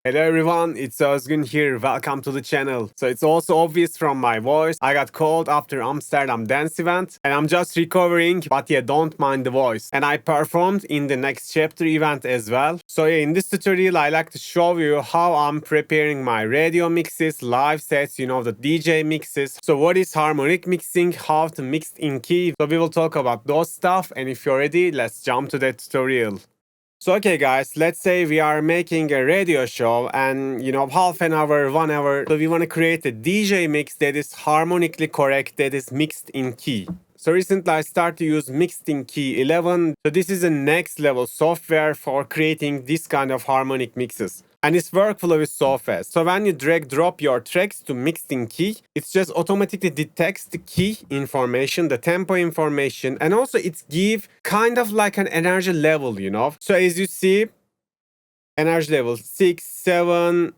Hello everyone, it's Ozgun here. Welcome to the channel. So it's also obvious from my voice. I got cold after Amsterdam dance event and I'm just recovering, but yeah, don't mind the voice. And I performed in the next chapter event as well. So yeah, in this tutorial I like to show you how I'm preparing my radio mixes, live sets, the DJ mixes. So what is harmonic mixing, how to mix in key. So we will talk about those stuff, and if you're ready, let's jump to the tutorial. So okay guys, let's say we are making a radio show and half an hour, 1 hour. So we want to create a DJ mix that is harmonically correct, that is mixed in key. So recently I started to use mixed in key 11. So this is a next level software for creating this kind of harmonic mixes. And its workflow is so fast. So when you drag drop your tracks to mixed in key, it just automatically detects the key information, the tempo information, and also it gives kind of like an energy level, So as you see, energy level 6, 7,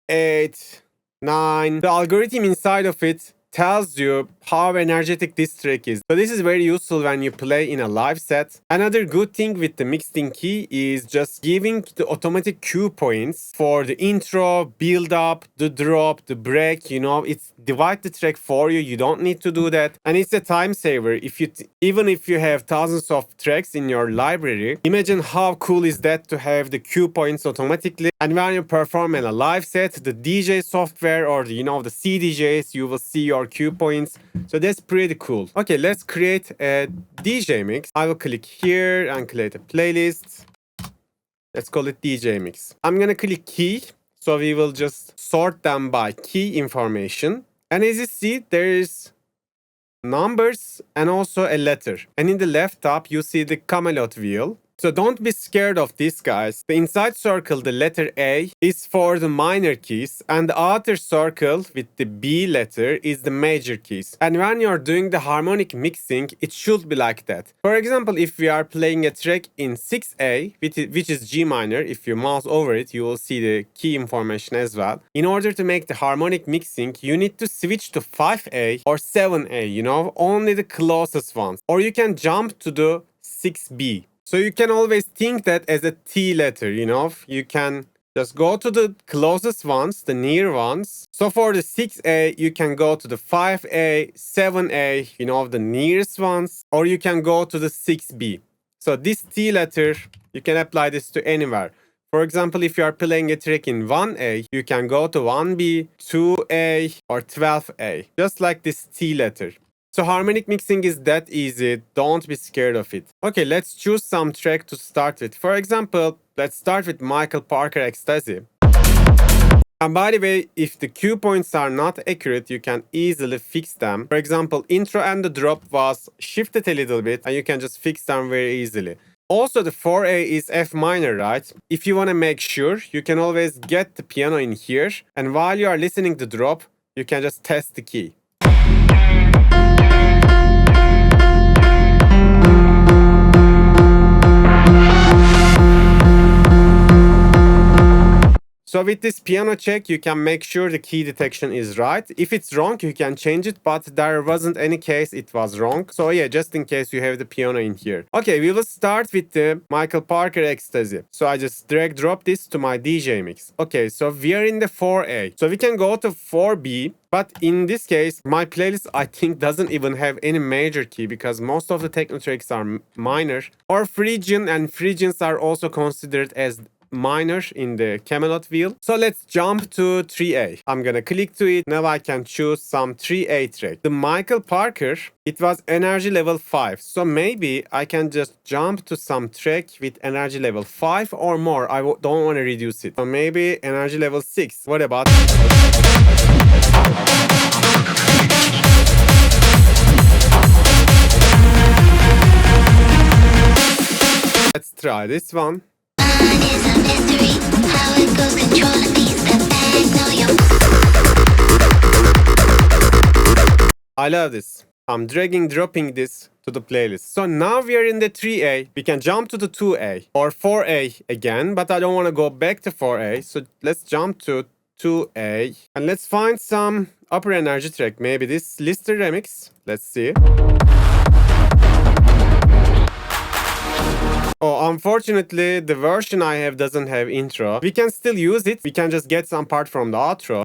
8, 9. The algorithm inside of it tells you how energetic this track is. So this is very useful when you play in a live set. Another good thing with the mixed in key is just giving the automatic cue points for the intro, build up, the drop, the break, it's divide the track for you. You don't need to do that. And it's a time saver. Even if you have thousands of tracks in your library, imagine how cool is that to have the cue points automatically. And when you perform in a live set, the DJ software or the CDJs, you will see your cue points. So that's pretty cool. Okay, let's create a DJ mix. I will click here and create a playlist. Let's call it DJ mix. I'm gonna click key. So we will just sort them by key information. And as you see, there is numbers and also a letter. And in the left top, you see the camelot wheel. So don't be scared of this, guys. The inside circle, the letter A, is for the minor keys, and the outer circle with the B letter is the major keys. And when you're doing the harmonic mixing, it should be like that. For example, if we are playing a track in 6A, which is G minor, if you mouse over it, you will see the key information as well. In order to make the harmonic mixing, you need to switch to 5A or 7A, only the closest ones. Or you can jump to the 6B. So you can always think that as a T letter, you can just go to the closest ones, the near ones. So for the 6A, you can go to the 5A, 7A, the nearest ones, or you can go to the 6B. So this T letter, you can apply this to anywhere. For example, if you are playing a track in 1A, you can go to 1B, 2A, or 12A, just like this T letter. So harmonic mixing is that easy, don't be scared of it. Okay, let's choose some track to start with. For example, let's start with Michael Parker Ecstasy. And by the way, if the cue points are not accurate, you can easily fix them. For example, intro and the drop was shifted a little bit and you can just fix them very easily. Also, the 4A is F minor, right? If you want to make sure, you can always get the piano in here. And while you are listening to the drop, you can just test the key. So with this piano check, you can make sure the key detection is right. If it's wrong, you can change it, but there wasn't any case it was wrong. So yeah, just in case you have the piano in here. Okay, we will start with the Michael Parker Ecstasy. So I just drag drop this to my DJ mix. Okay, so we are in the 4A. So we can go to 4B. But in this case, my playlist, I think, doesn't even have any major key because most of the techno tracks are minor or Phrygian, and Phrygians are also considered as minor in the camelot wheel. So let's jump to 3A. I'm gonna click to it. Now I can choose some 3A track. The Michael Parker, it was energy level 5. So maybe I can just jump to some track with energy level 5 or more. I don't want to reduce it. So maybe energy level 6. What about... Let's try this one. I love this. I'm dragging, dropping this to the playlist. So now we are in the 3A. We can jump to the 2A or 4A again, but I don't want to go back to 4A. So let's jump to 2A and let's find some upper energy track. Maybe this Lister remix. Let's see. Oh, unfortunately, the version I have doesn't have intro. We can still use it. We can just get some part from the outro.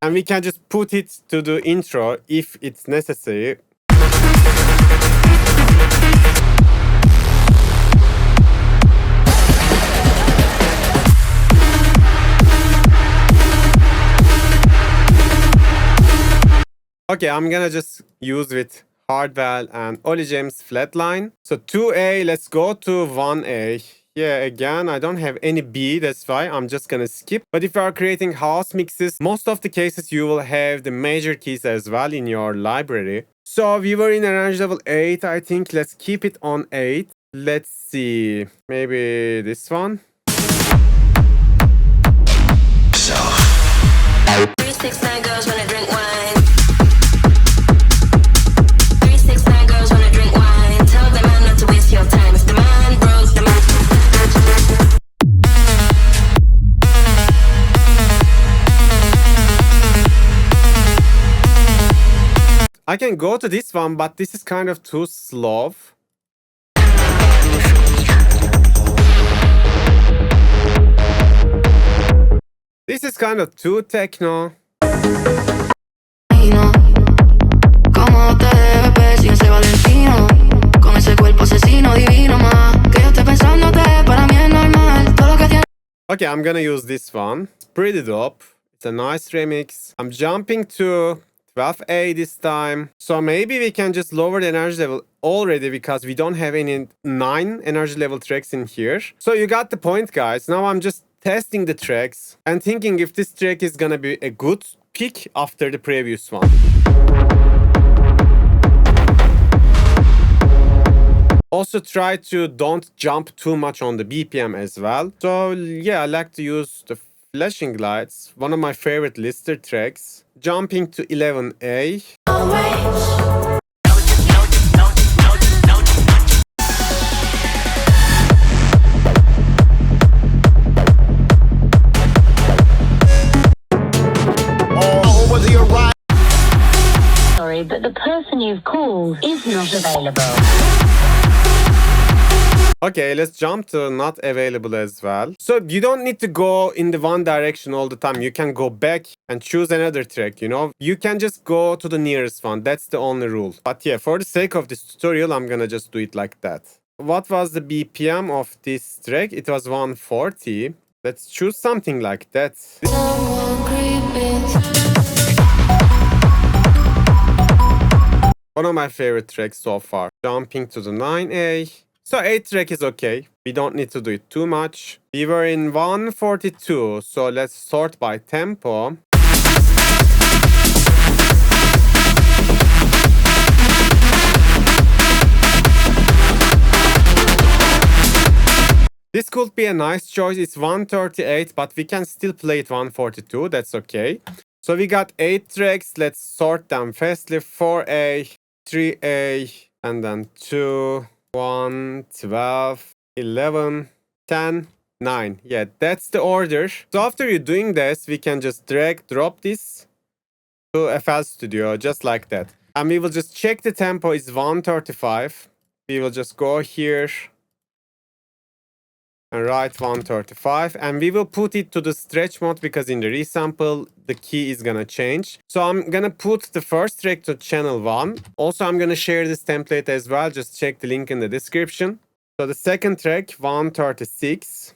And we can just put it to the intro if it's necessary. Okay, I'm gonna just use with Hardwell and Olijam's flatline. So 2A, let's go to 1A. Yeah, again, I don't have any B, that's why I'm just gonna skip. But if you are creating house mixes, most of the cases you will have the major keys as well in your library. So we were in arrange level 8, I think. Let's keep it on 8. Let's see, maybe this one. So 369 girls wanna drink wine. I can go to this one, but this is kind of too slow. This is kind of too techno. Okay, I'm gonna use this one. It's pretty dope. It's a nice remix. I'm jumping to 12A this time. So maybe we can just lower the energy level already because we don't have any 9 energy level tracks in here. So you got the point, guys. Now I'm just testing the tracks and thinking if this track is gonna be a good pick after the previous one. Also try to don't jump too much on the BPM as well. So yeah, I like to use the flashing lights, one of my favorite lister tracks. Jumping to 11A. Sorry, but the person you've called is not available. Okay, let's jump to not available as well. So you don't need to go in the one direction all the time. You can go back and choose another track, you know. You can just go to the nearest one. That's the only rule. But yeah, for the sake of this tutorial, I'm gonna just do it like that. What was the BPM of this track? It was 140. Let's choose something like that. One of my favorite tracks so far. Jumping to the 9A. So 8 track is okay. We don't need to do it too much. We were in 142, so let's sort by tempo. This could be a nice choice. It's 138, but we can still play it 142. That's okay. So we got 8 tracks. Let's sort them fastly. 4A, 3A, and then 2. 1, 12, 11, 10, 9. Yeah, that's the order. So after you're doing this, we can just drop this to FL Studio, just like that. And we will just check the tempo is 135. We will just go here and write 135. And we will put it to the stretch mode because in the resample, the key is gonna change. So I'm gonna put the first track to channel 1. Also, I'm gonna share this template as well. Just check the link in the description. So the second track, 136.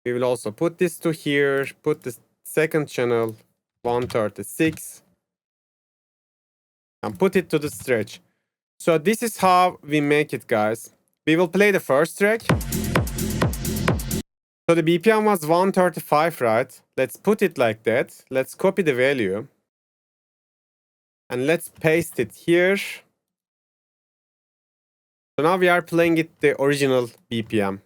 We will also put this to here. Put the second channel, 136. And put it to the stretch. So this is how we make it, guys. We will play the first track. So the BPM was 135, right? Let's put it like that. Let's copy the value. And let's paste it here. So now we are playing it the original BPM.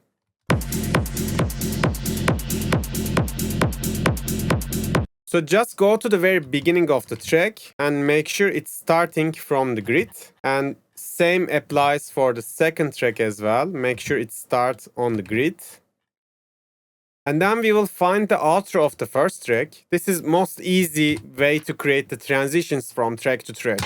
So just go to the very beginning of the track and make sure it's starting from the grid. And same applies for the second track as well. Make sure it starts on the grid. And then we will find the outro of the first track. This is most easy way to create the transitions from track to track.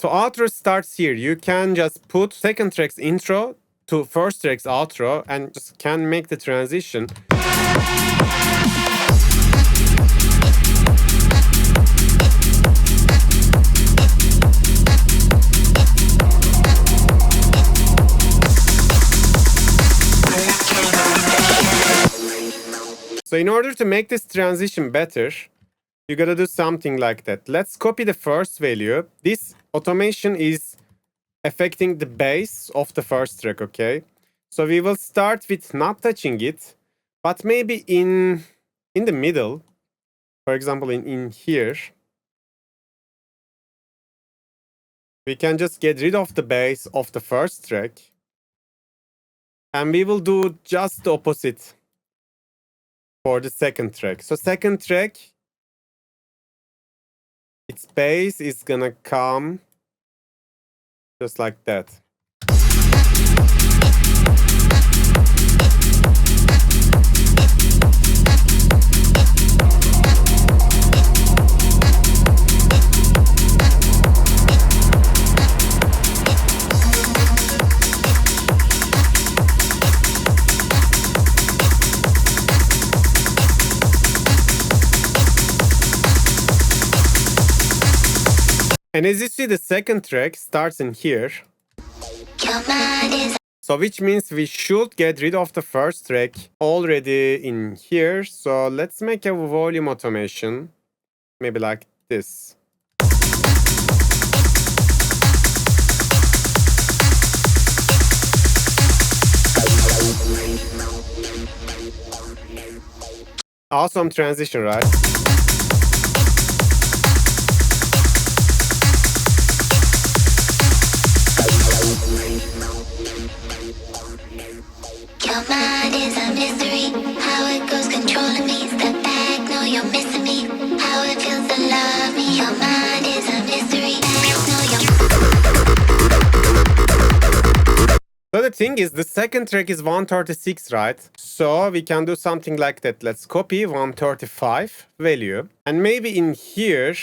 So outro starts here. You can just put second track's intro to first track's outro and just can make the transition. So in order to make this transition better, you gotta do something like that. Let's copy the first value. This automation is affecting the bass of the first track, okay? So we will start with not touching it, but maybe in the middle. For example, in here. We can just get rid of the bass of the first track. And we will do just the opposite for the second track. So second track, its bass is gonna come just like that. And as you see, the second track starts in here. So which means we should get rid of the first track already in here. So let's make a volume automation. Maybe like this. Awesome transition, right? Your mind is a mystery. How it goes controlling me. Step back, know you're missing me. How it feels to love me. Your mind is a mystery. So the thing is, the second track is 136, right? So we can do something like that. Let's copy 135 value. And maybe in here,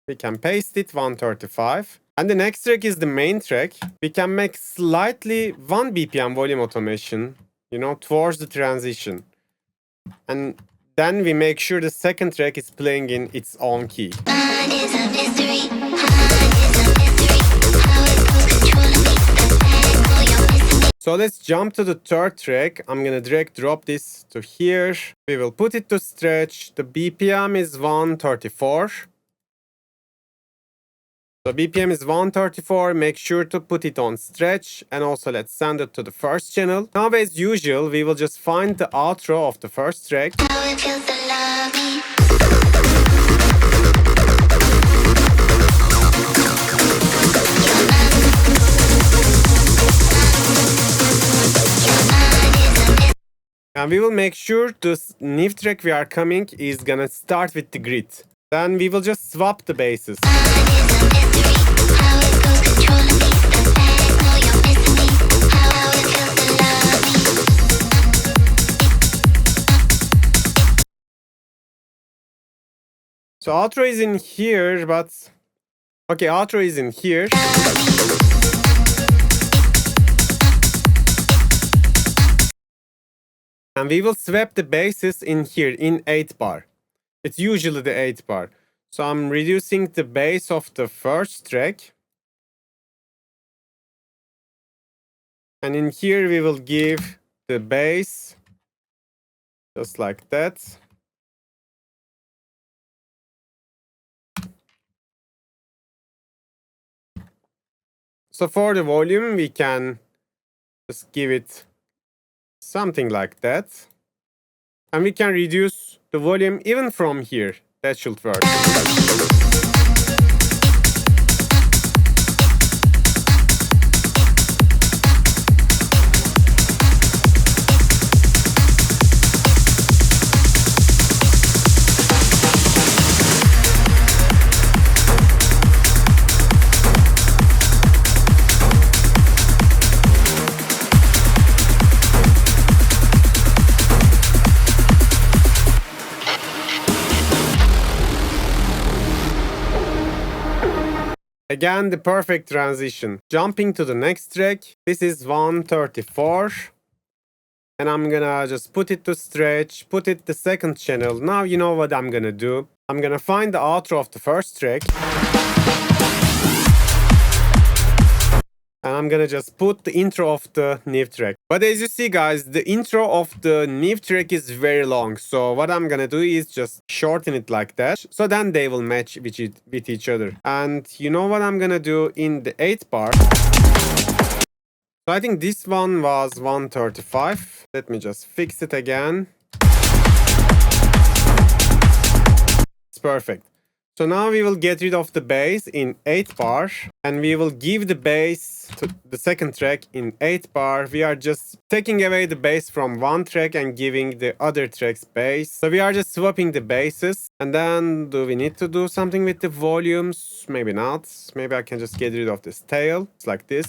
we can paste it 135. And the next track is the main track. We can make slightly 1 BPM volume automation, you know, towards the transition. And then we make sure the second track is playing in its own key. So let's jump to the third track. I'm gonna drag drop this to here. We will put it to stretch. The BPM is 134. So BPM is 134, make sure to put it on stretch, and also let's send it to the first channel. Now as usual, we will just find the outro of the first track. And we will make sure this new track we are coming is gonna start with the grid. Then we will just swap the basses. So outro is in here, but okay, outro is in here. And we will swap the basses in here in 8 bar. It's usually the 8 bar. So I'm reducing the bass of the first track. And in here we will give the bass just like that. So for the volume, we can just give it something like that. And we can reduce the volume even from here. That should work. Again, the perfect transition. Jumping to the next track. This is 134. And I'm gonna just put it to stretch, put it the second channel. Now you know what I'm gonna do. I'm gonna find the outro of the first track. And I'm gonna just put the intro of the new track. But as you see guys, the intro of the new track is very long. So what I'm gonna do is just shorten it like that. So then they will match with each other. And you know what I'm gonna do in the 8th bar. So I think this one was 135. Let me just fix it again. It's perfect. So now we will get rid of the bass in 8th bar. And we will give the bass to the second track in 8th bar. We are just taking away the bass from one track and giving the other track's bass. So we are just swapping the basses. And then do we need to do something with the volumes? Maybe not. Maybe I can just get rid of this tail. It's like this.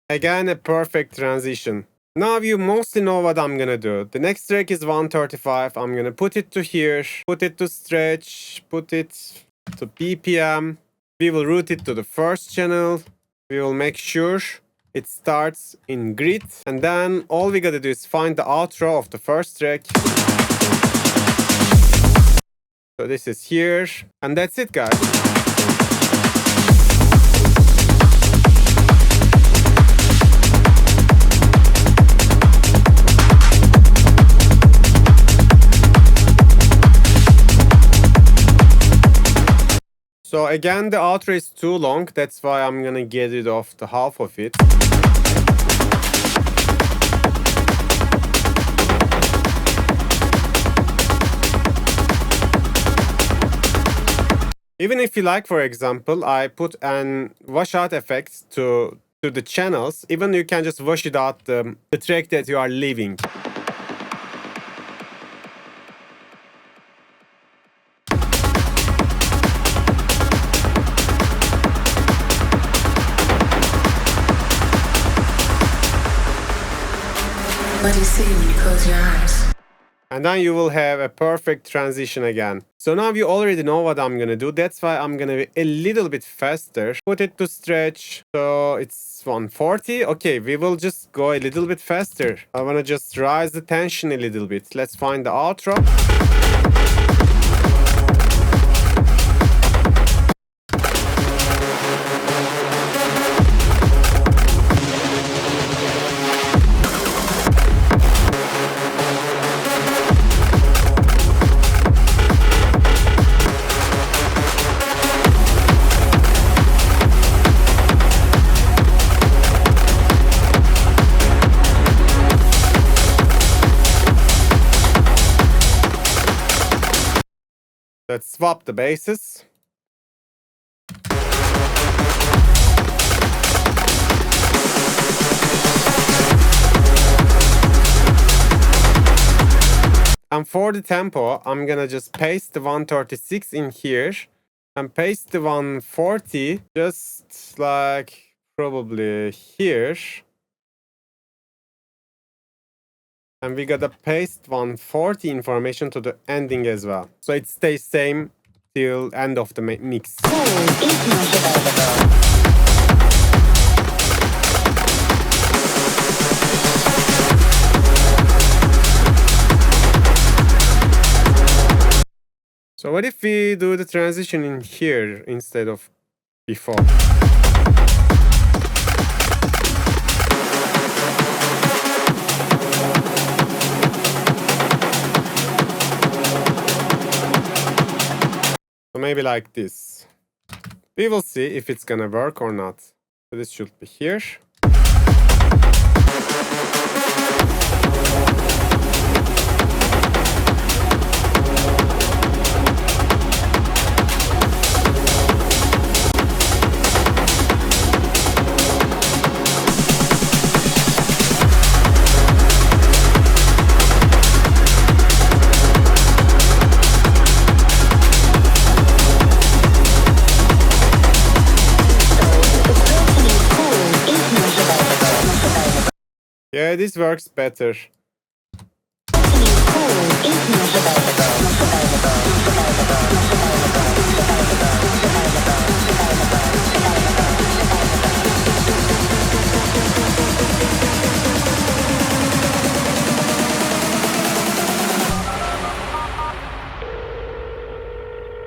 Again, a perfect transition. Now you mostly know what I'm gonna do. The next track is 135. I'm gonna put it to here, put it to stretch, put it to BPM. We will route it to the first channel. We will make sure it starts in grid. And then all we gotta do is find the outro of the first track. So this is here. And that's it, guys. So again, the outro is too long. That's why I'm gonna get rid of the half of it. Even if you like, for example, I put an washout effect to the channels. Even you can just wash it out the track that you are leaving. What do you see when you close your eyes? And then you will have a perfect transition again. So now you already know what I'm gonna do. That's why I'm gonna be a little bit faster. Put it to stretch. So it's 140. Okay, we will just go a little bit faster. I wanna just rise the tension a little bit. Let's find the outro. Let's swap the basses. And for the tempo, I'm gonna just paste the 136 in here and paste the 140 just like probably here. And we gotta paste 140 information to the ending as well. So it stays same till end of the mix. So what if we do the transition in here instead of before? So maybe like this. We will see if it's gonna work or not. So this should be here. Yeah, this works better.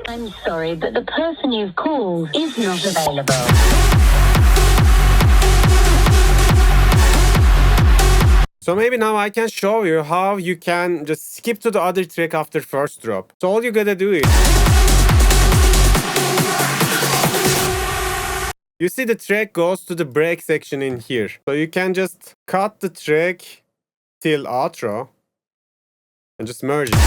I'm sorry, but the person you've called is not available. So maybe now I can show you how you can just skip to the other track after first drop. So all you gotta do is... You see the track goes to the break section in here. So you can just cut the track till outro and just merge it.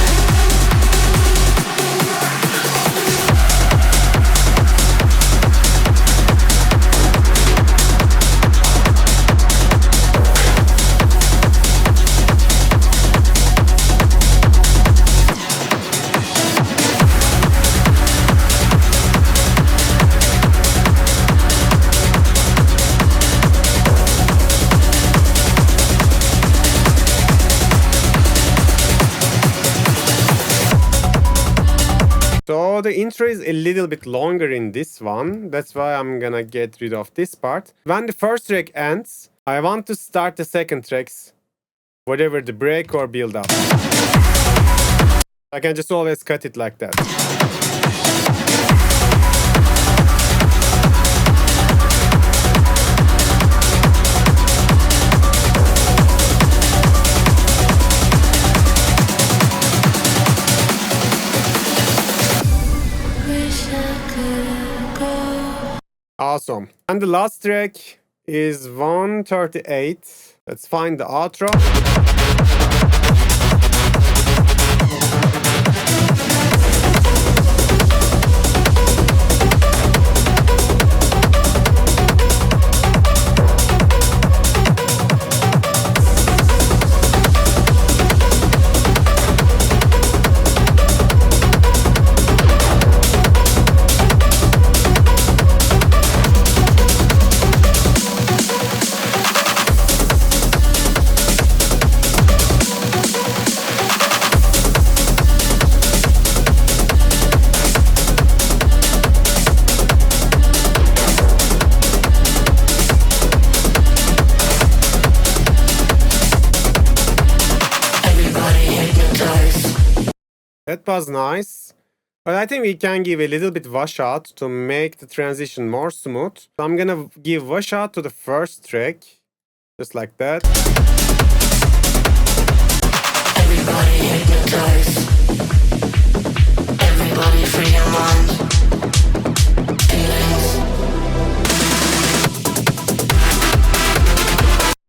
So the intro is a little bit longer in this one. That's why I'm gonna get rid of this part. When the first track ends, I want to start the second tracks, whatever the break or build up. I can just always cut it like that. Awesome. And the last track is 138. Let's find the outro. That was nice. But I think we can give a little bit washout to make the transition more smooth. So I'm gonna give washout to the first track. Just like that. Everybody hypnotize. Everybody free your mind. Feelings.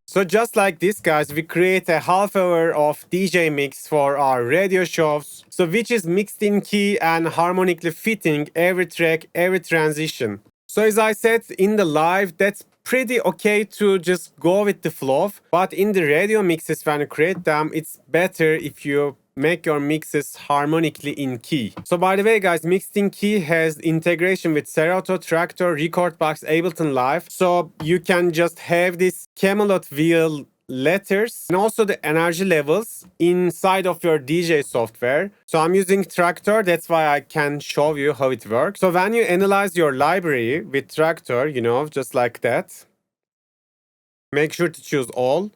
So just like this, guys, we create a half hour of DJ mix for our radio shows. So which is mixed in key and harmonically fitting every track, every transition. So as I said in the live, that's pretty okay to just go with the flow. But in the radio mixes, when you create them, it's better if you make your mixes harmonically in key. So by the way, guys, mixed in key has integration with Serato, Traktor, Recordbox, Ableton Live. So you can just have this Camelot wheel letters and also the energy levels inside of your DJ software. So I'm using Traktor, that's why I can show you how it works. So when you analyze your library with Traktor, you know, just like that, make sure to choose all.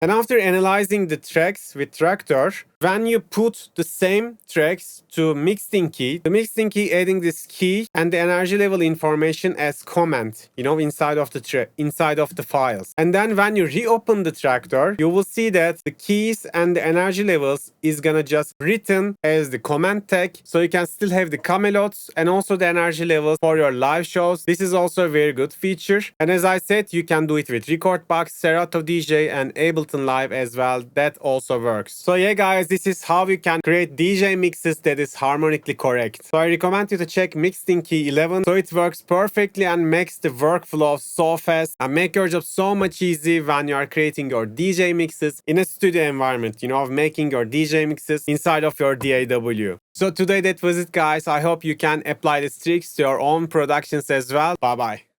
And after analyzing the tracks with Traktor, when you put the same tracks to mixed in key, the mixed in key adding this key and the energy level information as comment, you know, inside of the files. And then when you reopen the Traktor, you will see that the keys and the energy levels is gonna just written as the comment tag, so you can still have the camelots and also the energy levels for your live shows. This is also a very good feature. And as I said, you can do it with Recordbox, Serato DJ and Ableton Live as well. That also works. So yeah, guys, this is how you can create DJ mixes that is harmonically correct. So I recommend you to check Mixed in Key 11. So it works perfectly and makes the workflow so fast and make your job so much easy when you are creating your DJ mixes in a studio environment, you know, of making your DJ mixes inside of your DAW. So today that was it, guys. I hope you can apply these tricks to your own productions as well. Bye bye.